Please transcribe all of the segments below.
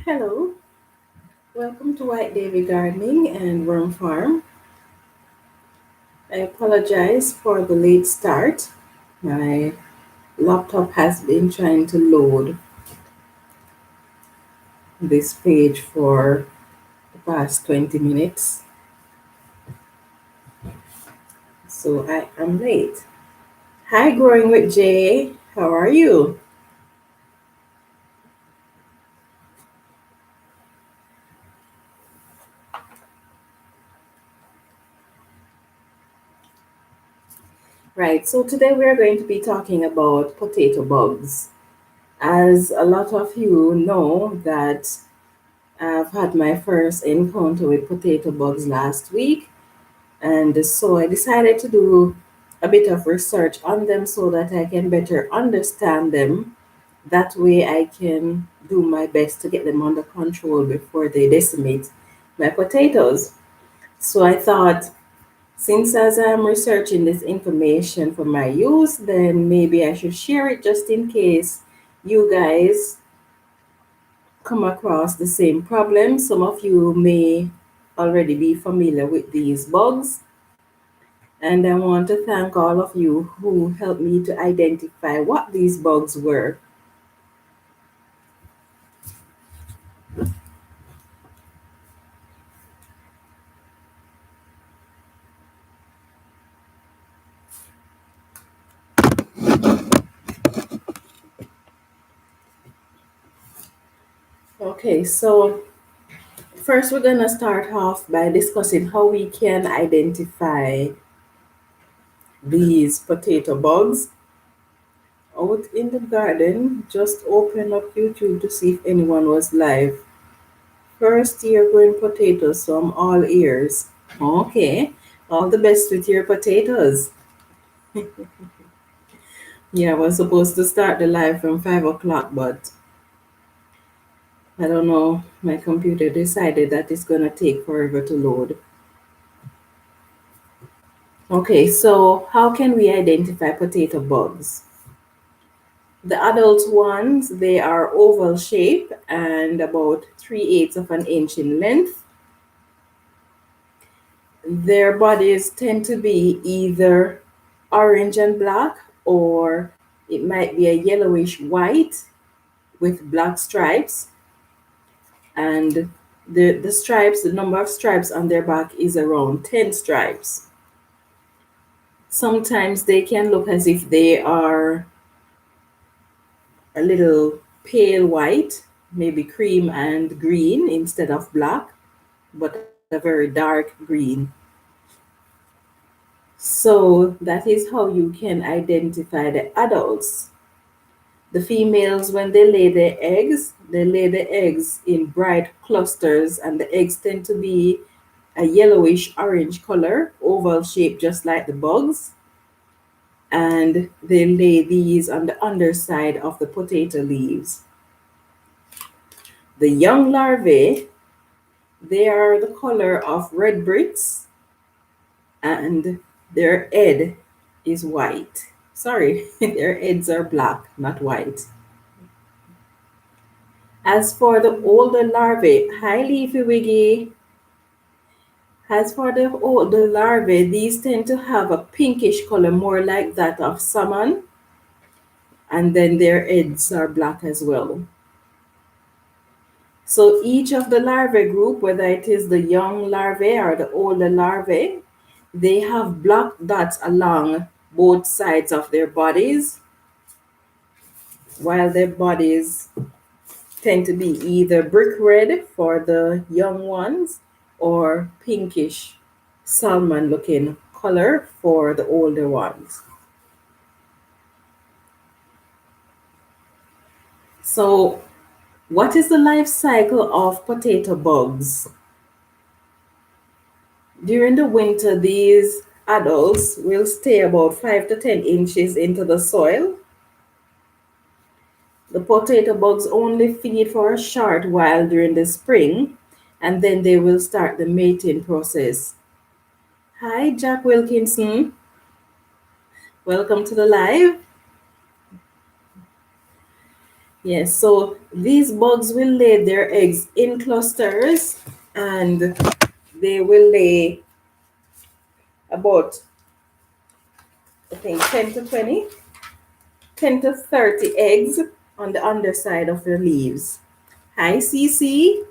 Hello, welcome to White Davy Gardening and Worm Farm. I apologize for the late start. My laptop has been trying to load this page for the past 20 minutes, so I am late. Hi, Growing with Jay. How are you? Right, so today we are going to be talking about potato bugs. As a lot of you know, that I've had my first encounter with potato bugs last week. And so I decided to do a bit of research on them so that I can better understand them. That way I can do my best to get them under control before they decimate my potatoes. So I thought, since as I'm researching this information for my use, then maybe I should share it just in case you guys come across the same problem. Some of you may already be familiar with these bugs. And I want to thank all of you who helped me to identify what these bugs were. Okay, so first we're going to start off by discussing how we can identify these potato bugs. Out in the garden, just open up YouTube to see if anyone was live. First year growing potatoes, so I'm all ears. Okay, all the best with your potatoes. Yeah, I was supposed to start the live from 5 o'clock, but I don't know. My computer decided that it's going to take forever to load. Okay, so how can we identify potato bugs? The adult ones, they are oval shape and about 3/8 of an inch in length. Their bodies tend to be either orange and black, or it might be a yellowish white with black stripes. And the stripes, the number of stripes on their back is around 10 stripes. Sometimes they can look as if they are a little pale white, maybe cream and green instead of black, but a very dark green. So that is how you can identify the adults. The females, when they lay the eggs in bright clusters, and the eggs tend to be a yellowish orange color, oval shape, just like the bugs. And they lay these on the underside of the potato leaves. The young larvae, they are the color of red bricks, and their head is white. Sorry, their heads are black, not white. As for the older larvae, hi Leafy Wiggy. As for the older larvae, these tend to have a pinkish color, more like that of salmon, and then their heads are black as well. So each of the larvae group, whether it is the young larvae or the older larvae, they have black dots along both sides of their bodies, while their bodies tend to be either brick red for the young ones or pinkish salmon looking color for the older ones. So, what is the life cycle of potato bugs? During the winter, these adults will stay about 5 to 10 inches into the soil. The potato bugs only feed for a short while during the spring, and then they will start the mating process. Hi, Jack Wilkinson. Welcome to the live. Yes, so these bugs will lay their eggs in clusters, and they will lay about, I think, 10 to 30 eggs on the underside of the leaves. Hi, CC.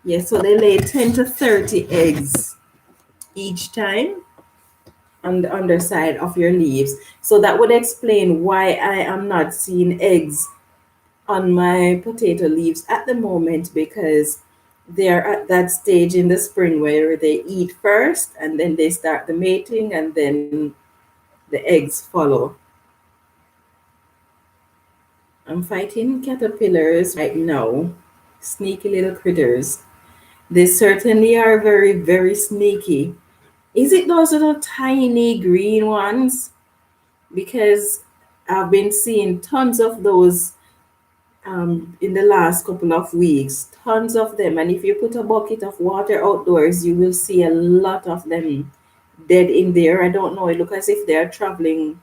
Yes, so they lay 10 to 30 eggs each time on the underside of your leaves. So that would explain why I am not seeing eggs on my potato leaves at the moment, because they're at that stage in the spring where they eat first and then they start the mating and then the eggs follow. I'm fighting caterpillars right now, sneaky little critters. They certainly are very, very sneaky. Is it those little tiny green ones? Because I've been seeing tons of those in the last couple of weeks. Tons of them. And if you put a bucket of water outdoors, you will see a lot of them dead in there. I don't know. It looks as if they're traveling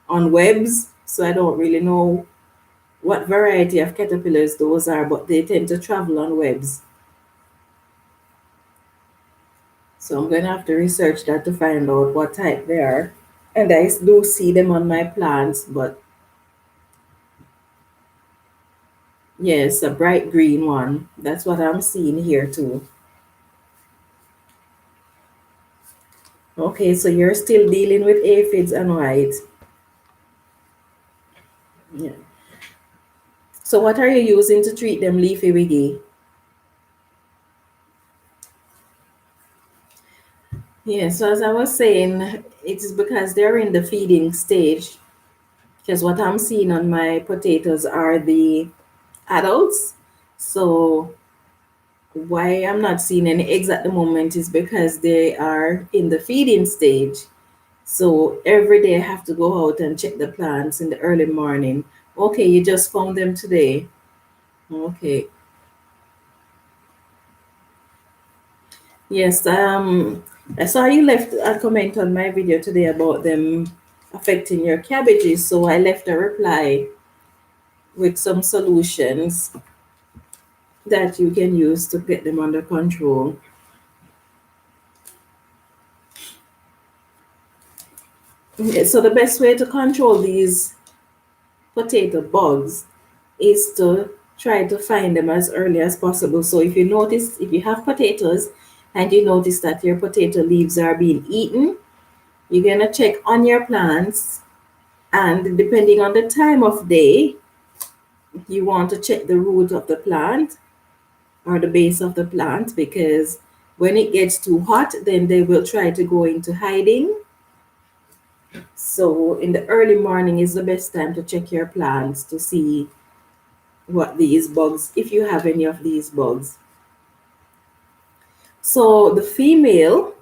on webs. So I don't really know what variety of caterpillars those are, but they tend to travel on webs. So I'm going to have to research that to find out what type they are. And I do see them on my plants, but yes, a bright green one. That's what I'm seeing here too. Okay, so you're still dealing with aphids and white. Yeah. So what are you using to treat them, leafy wiggy? Yeah, so as I was saying, it is because they're in the feeding stage. Because what I'm seeing on my potatoes are the adults. So why I'm not seeing any eggs at the moment is because they are in the feeding stage. So every day I have to go out and check the plants in the early morning. Okay, you just found them today. Okay. Yes, I saw you left a comment on my video today about them affecting your cabbages, so I left a reply with some solutions that you can use to get them under control. Okay, so the best way to control these potato bugs is to try to find them as early as possible. So if you have potatoes and you notice that your potato leaves are being eaten, you're gonna check on your plants, and depending on the time of day, you want to check the root of the plant or the base of the plant, because when it gets too hot, then they will try to go into hiding. So in the early morning is the best time to check your plants to see what these bugs, if you have any of these bugs. So the female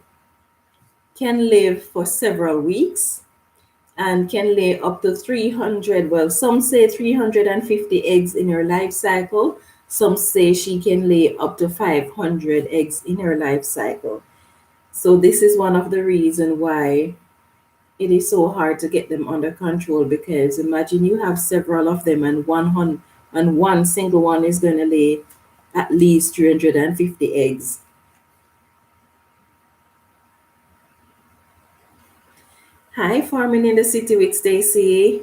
can live for several weeks and can lay up to 300, well, some say 350 eggs in her life cycle. Some say she can lay up to 500 eggs in her life cycle. So this is one of the reasons why it is so hard to get them under control, because imagine you have several of them and one single one is going to lay at least 350 eggs. Hi, Farming in the City with Stacy.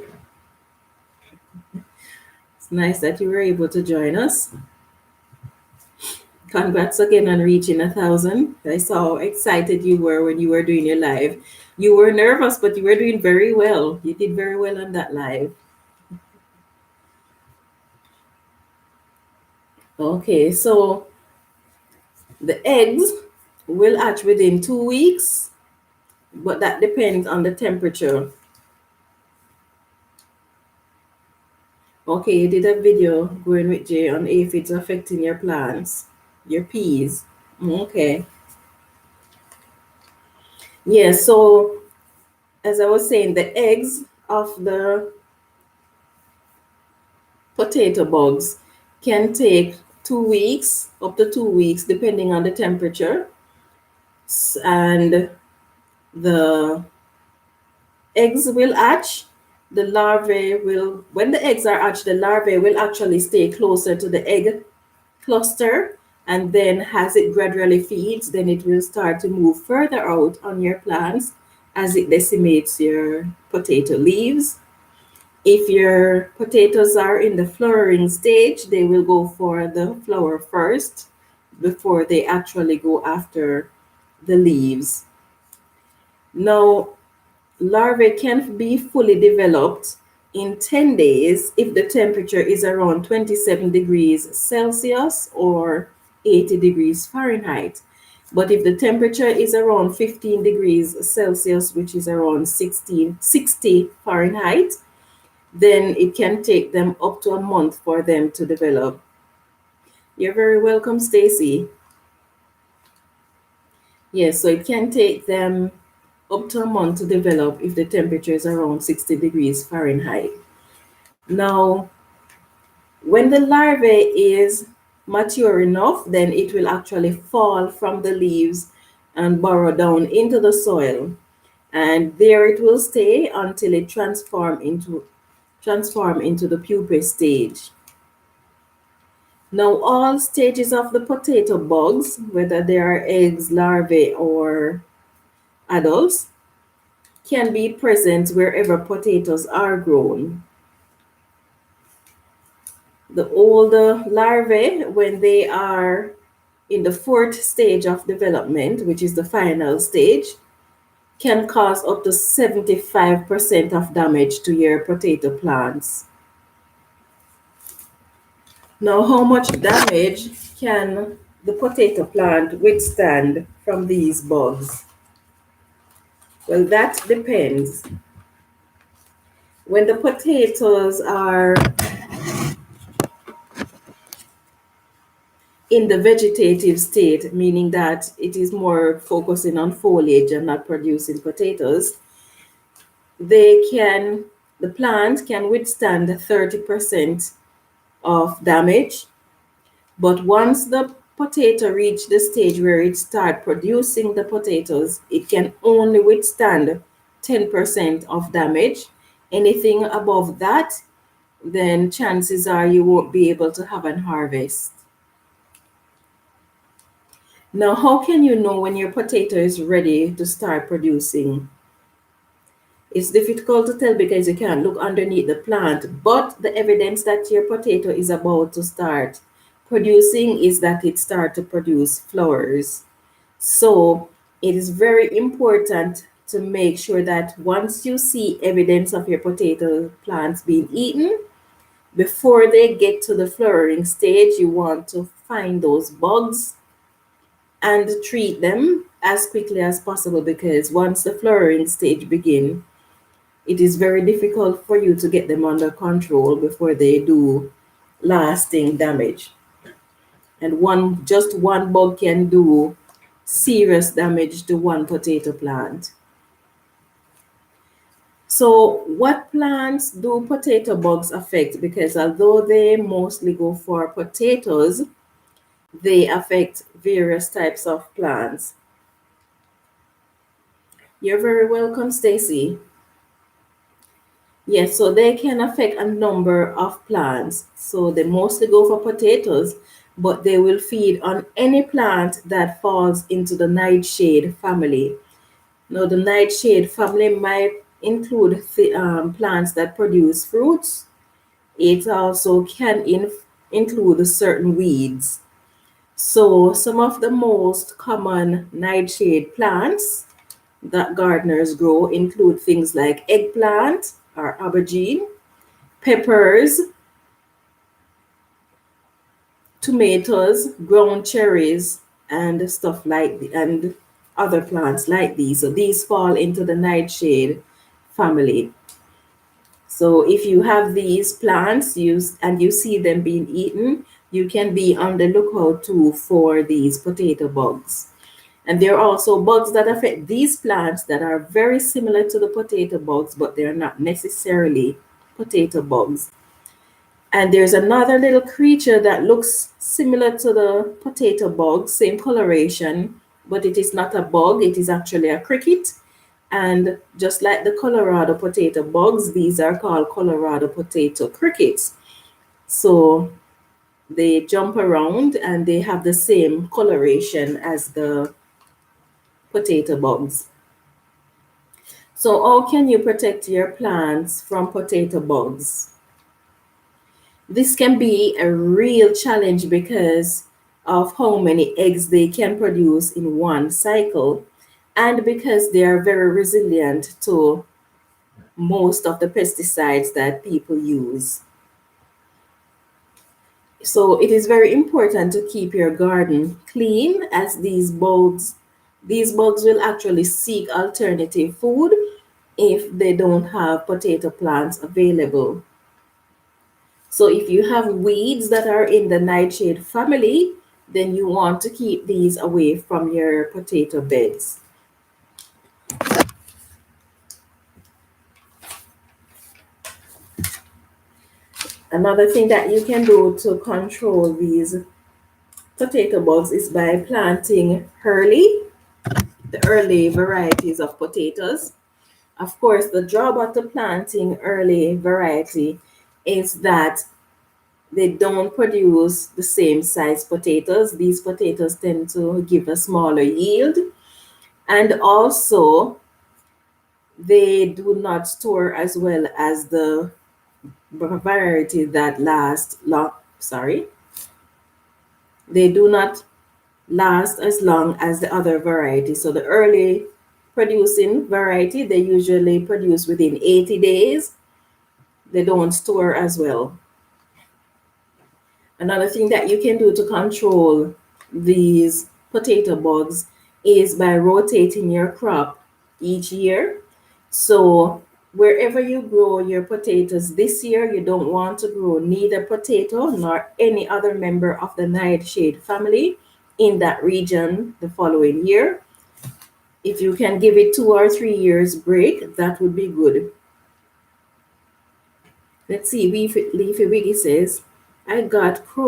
It's nice that you were able to join us. Congrats again on reaching 1,000. I saw how excited you were when you were doing your live. You were nervous, but you were doing very well. You did very well on that live. Okay, so the eggs will hatch within 2 weeks, but that depends on the temperature. Okay, you did a video going with Jay on if it's affecting your plants, your peas. Okay. Yeah, so as I was saying, the eggs of the potato bugs can take 2 weeks, up to 2 weeks, depending on the temperature. And the eggs will hatch the larvae will, when the eggs are hatched, the larvae will actually stay closer to the egg cluster, and then as it gradually feeds, then it will start to move further out on your plants as it decimates your potato leaves. If your potatoes are in the flowering stage, they will go for the flower first before they actually go after the leaves. Now, larvae can be fully developed in 10 days if the temperature is around 27 degrees Celsius or 80 degrees Fahrenheit. But if the temperature is around 15 degrees Celsius, which is around 60 Fahrenheit, then it can take them up to a month for them to develop. You're very welcome, Stacy. Yes, so it can take them up to a month to develop if the temperature is around 60 degrees Fahrenheit. Now, when the larvae is mature enough, then it will actually fall from the leaves and burrow down into the soil. And there it will stay until it transform into the pupa stage. Now, all stages of the potato bugs, whether they are eggs, larvae, or adults, can be present wherever potatoes are grown. The older larvae, when they are in the fourth stage of development, which is the final stage, can cause up to 75% of damage to your potato plants. Now, how much damage can the potato plant withstand from these bugs? Well, that depends. When the potatoes are in the vegetative state, meaning that it is more focusing on foliage and not producing potatoes, the plant can withstand 30% of damage. But once the potato reach the stage where it start producing the potatoes, it can only withstand 10% of damage. Anything above that, then chances are you won't be able to have an harvest. Now, how can you know when your potato is ready to start producing? It's difficult to tell because you can't look underneath the plant, but the evidence that your potato is about to start producing is that it starts to produce flowers. So it is very important to make sure that once you see evidence of your potato plants being eaten, before they get to the flowering stage, you want to find those bugs and treat them as quickly as possible, because once the flowering stage begins, it is very difficult for you to get them under control before they do lasting damage. And just one bug can do serious damage to one potato plant. So what plants do potato bugs affect? Because although they mostly go for potatoes, they affect various types of plants. You're very welcome, Stacy. Yes, so they can affect a number of plants. So they mostly go for potatoes, but they will feed on any plant that falls into the nightshade family. Now, the nightshade family might include plants that produce fruits. It also can include certain weeds. So some of the most common nightshade plants that gardeners grow include things like eggplant or aubergine, peppers, tomatoes, ground cherries, and and other plants like these. So these fall into the nightshade family. So if you have these plants and you see them being eaten, you can be on the lookout too for these potato bugs. And there are also bugs that affect these plants that are very similar to the potato bugs, but they're not necessarily potato bugs. And there's another little creature that looks similar to the potato bug, same coloration, but it is not a bug, it is actually a cricket. And just like the Colorado potato bugs, these are called Colorado potato crickets. So they jump around and they have the same coloration as the potato bugs. So how can you protect your plants from potato bugs? This can be a real challenge because of how many eggs they can produce in one cycle and because they are very resilient to most of the pesticides that people use. So it is very important to keep your garden clean as these bugs will actually seek alternative food if they don't have potato plants available. So if you have weeds that are in the nightshade family, then you want to keep these away from your potato beds. Another thing that you can do to control these potato bugs is by planting the early varieties of potatoes. Of course, the drawback to planting early variety is that they don't produce the same size potatoes. These potatoes tend to give a smaller yield, and also they do not store as well as the variety that last long. Sorry, they do not last as long as the other variety. So the early producing variety, they usually produce within 80 days. They don't store as well. Another thing that you can do to control these potato bugs is by rotating your crop each year. So wherever you grow your potatoes this year, you don't want to grow neither potato nor any other member of the nightshade family in that region the following year. If you can give it 2 or 3 years break, that would be good. Let's see, Leafy Wiggy says, I got crow